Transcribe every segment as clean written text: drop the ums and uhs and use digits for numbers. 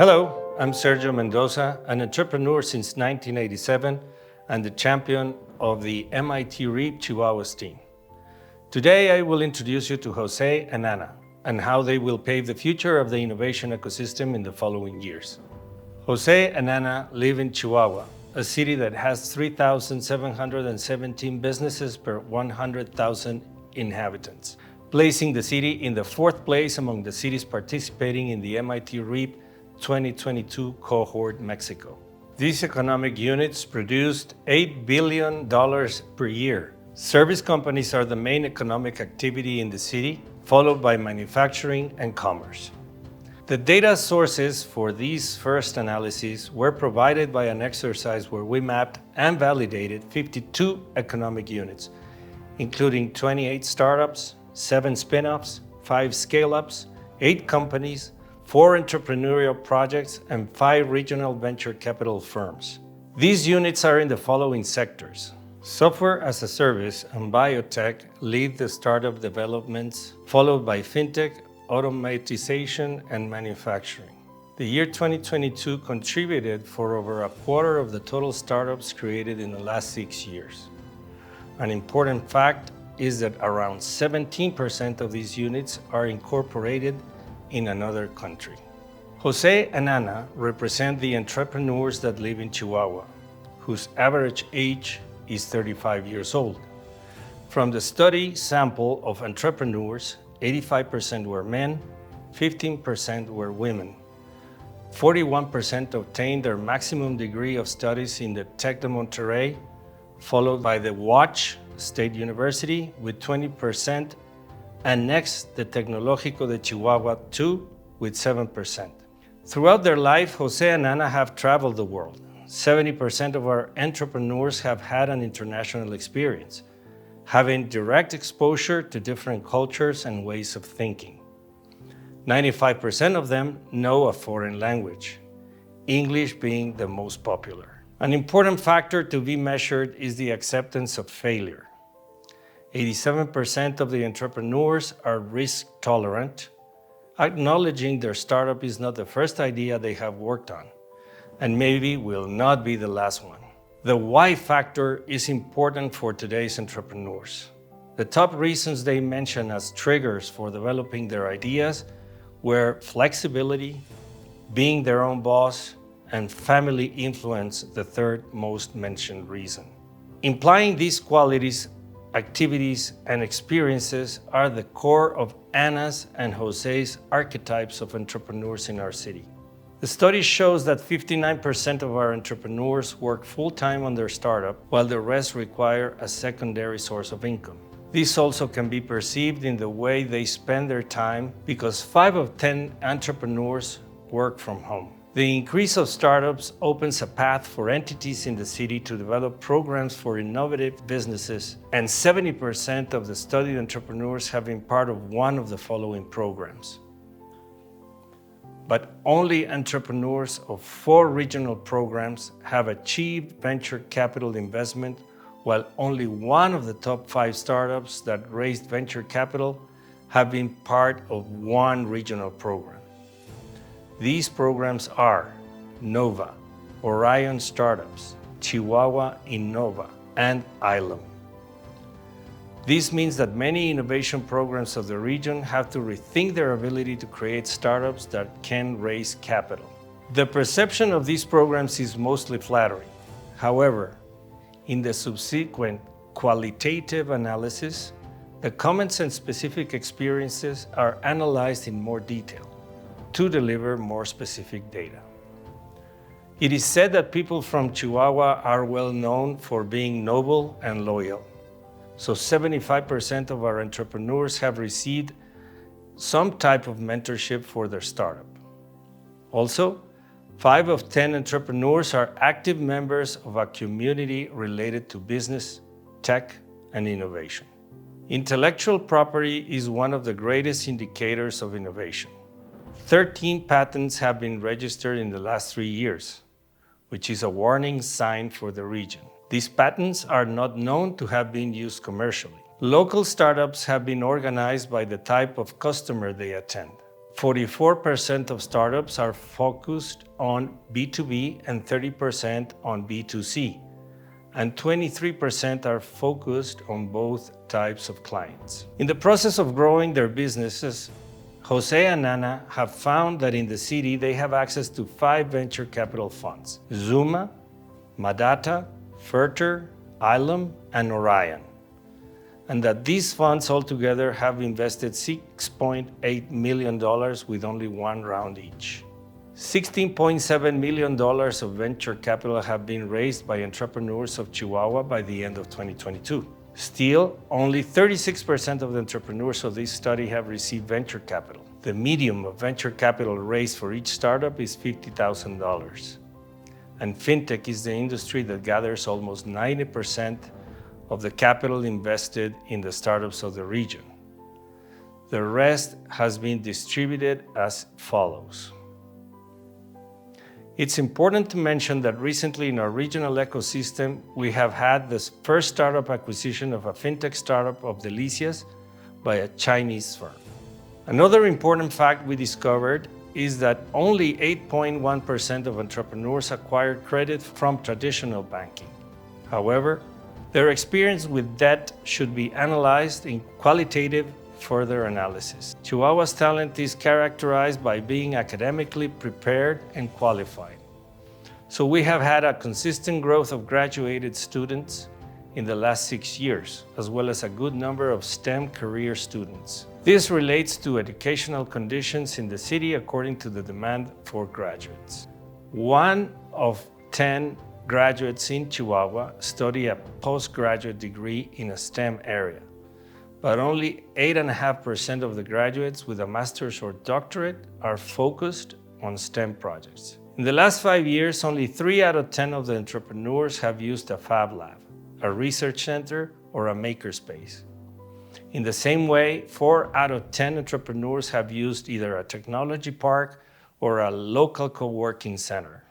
Hello, I'm Sergio Mendoza, an entrepreneur since 1987 and the champion of the MIT REAP Chihuahua team. Today, I will introduce you to Jose and Ana and how they will pave the future of the innovation ecosystem in the following years. Jose and Ana live in Chihuahua, a city that has 3,717 businesses per 100,000 inhabitants, placing the city in the fourth place among the cities participating in the MIT REAP 2022 cohort Mexico. These economic units produced $8 billion per year. Service companies are the main economic activity in the city, followed by manufacturing and commerce. The data sources for these first analyses were provided by an exercise where we mapped and validated 52 economic units, including 28 startups, 7 spin-offs, 5 scale-ups, 8 companies, 4 entrepreneurial projects, and 5 regional venture capital firms. These units are in the following sectors. Software as a service and biotech lead the startup developments, followed by fintech, automatization, and manufacturing. The year 2022 contributed for over a quarter of the total startups created in the last 6 years. An important fact is that around 17% of these units are incorporated in another country. Jose and Ana represent the entrepreneurs that live in Chihuahua, whose average age is 35 years old. From the study sample of entrepreneurs, 85% were men, 15% were women. 41% obtained their maximum degree of studies in the Tec de Monterrey, followed by the Watch State University with 20%, and next, the Tecnológico de Chihuahua 2 with 7%. Throughout their life, Jose and Ana have traveled the world. 70% of our entrepreneurs have had an international experience, having direct exposure to different cultures and ways of thinking. 95% of them know a foreign language, English being the most popular. An important factor to be measured is the acceptance of failure. 87% of the entrepreneurs are risk tolerant, acknowledging their startup is not the first idea they have worked on, and maybe will not be the last one. The why factor is important for today's entrepreneurs. The top reasons they mention as triggers for developing their ideas were flexibility, being their own boss, and family influence, the third most mentioned reason. Implying these qualities, activities, and experiences are the core of Ana's and Jose's archetypes of entrepreneurs in our city. The study shows that 59% of our entrepreneurs work full-time on their startup, while the rest require a secondary source of income. This also can be perceived in the way they spend their time because 5 of 10 entrepreneurs work from home. The increase of startups opens a path for entities in the city to develop programs for innovative businesses, and 70% of the studied entrepreneurs have been part of one of the following programs. But only entrepreneurs of 4 regional programs have achieved venture capital investment, while only one of the top 5 startups that raised venture capital have been part of one regional program. These programs are Nova, Orion Startups, Chihuahua Innova, and ILM. This means that many innovation programs of the region have to rethink their ability to create startups that can raise capital. The perception of these programs is mostly flattering. However, in the subsequent qualitative analysis, the comments and specific experiences are analyzed in more detail to deliver more specific data. It is said that people from Chihuahua are well known for being noble and loyal. So 75% of our entrepreneurs have received some type of mentorship for their startup. Also, 5 of 10 entrepreneurs are active members of a community related to business, tech, and innovation. Intellectual property is one of the greatest indicators of innovation. 13 patents have been registered in the last 3 years, which is a warning sign for the region. These patents are not known to have been used commercially. Local startups have been organized by the type of customer they attend. 44% of startups are focused on B2B and 30% on B2C, and 23% are focused on both types of clients. In the process of growing their businesses, Jose and Ana have found that in the city they have access to 5 venture capital funds: Zuma, Madata, Furter, Ilum, and Orion, and that these funds altogether have invested $6.8 million with only one round each. $16.7 million of venture capital have been raised by entrepreneurs of Chihuahua by the end of 2022. Still, only 36% of the entrepreneurs of this study have received venture capital. The median of venture capital raised for each startup is $50,000. And fintech is the industry that gathers almost 90% of the capital invested in the startups of the region. The rest has been distributed as follows. It's important to mention that recently in our regional ecosystem, we have had the first startup acquisition of a fintech startup of Delicias by a Chinese firm. Another important fact we discovered is that only 8.1% of entrepreneurs acquired credit from traditional banking. However, their experience with debt should be analyzed in qualitative further analysis. Chihuahua's talent is characterized by being academically prepared and qualified. So we have had a consistent growth of graduated students in the last 6 years, as well as a good number of STEM career students. This relates to educational conditions in the city according to the demand for graduates. 1 of 10 graduates in Chihuahua study a postgraduate degree in a STEM area, but only 8.5% of the graduates with a master's or doctorate are focused on STEM projects. In the last 5 years, only 3 out of 10 of the entrepreneurs have used a fab lab, a research center, or a makerspace. In the same way, 4 out of 10 entrepreneurs have used either a technology park or a local co-working center.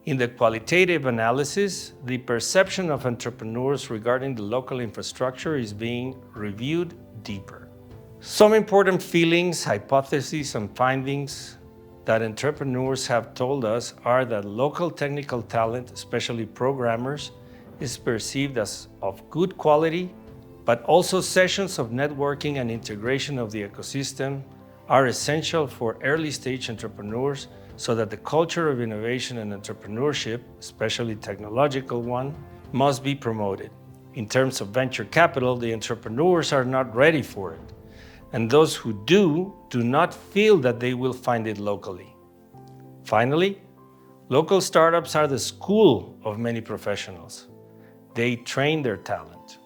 In the qualitative analysis, the perception of entrepreneurs regarding the local infrastructure is being reviewed deeper. Some important feelings, hypotheses, and findings that entrepreneurs have told us are that local technical talent, especially programmers, is perceived as of good quality, but also sessions of networking and integration of the ecosystem are essential for early-stage entrepreneurs so that the culture of innovation and entrepreneurship, especially technological one, must be promoted. In terms of venture capital, the entrepreneurs are not ready for it, and those who do not feel that they will find it locally. Finally, local startups are the school of many professionals. They train their talent.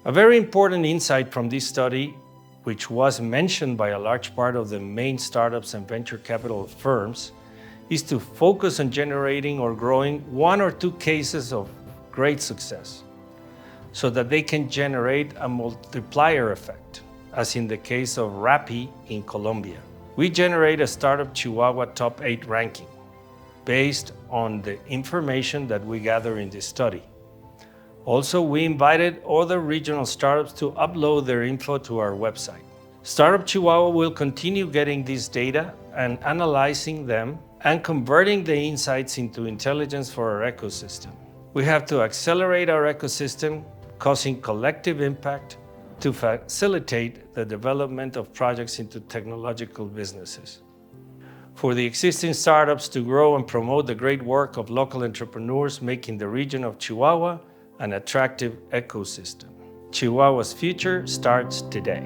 A very important insight from this study, which was mentioned by a large part of the main startups and venture capital firms, is to focus on generating or growing 1 or 2 cases of great success, so that they can generate a multiplier effect, as in the case of Rappi in Colombia. We generate a Startup Chihuahua Top 8 ranking, based on the information that we gather in this study. Also, we invited other regional startups to upload their info to our website. Startup Chihuahua will continue getting this data and analyzing them and converting the insights into intelligence for our ecosystem. We have to accelerate our ecosystem, causing collective impact to facilitate the development of projects into technological businesses. For the existing startups to grow and promote the great work of local entrepreneurs, making the region of Chihuahua an attractive ecosystem. Chihuahua's future starts today.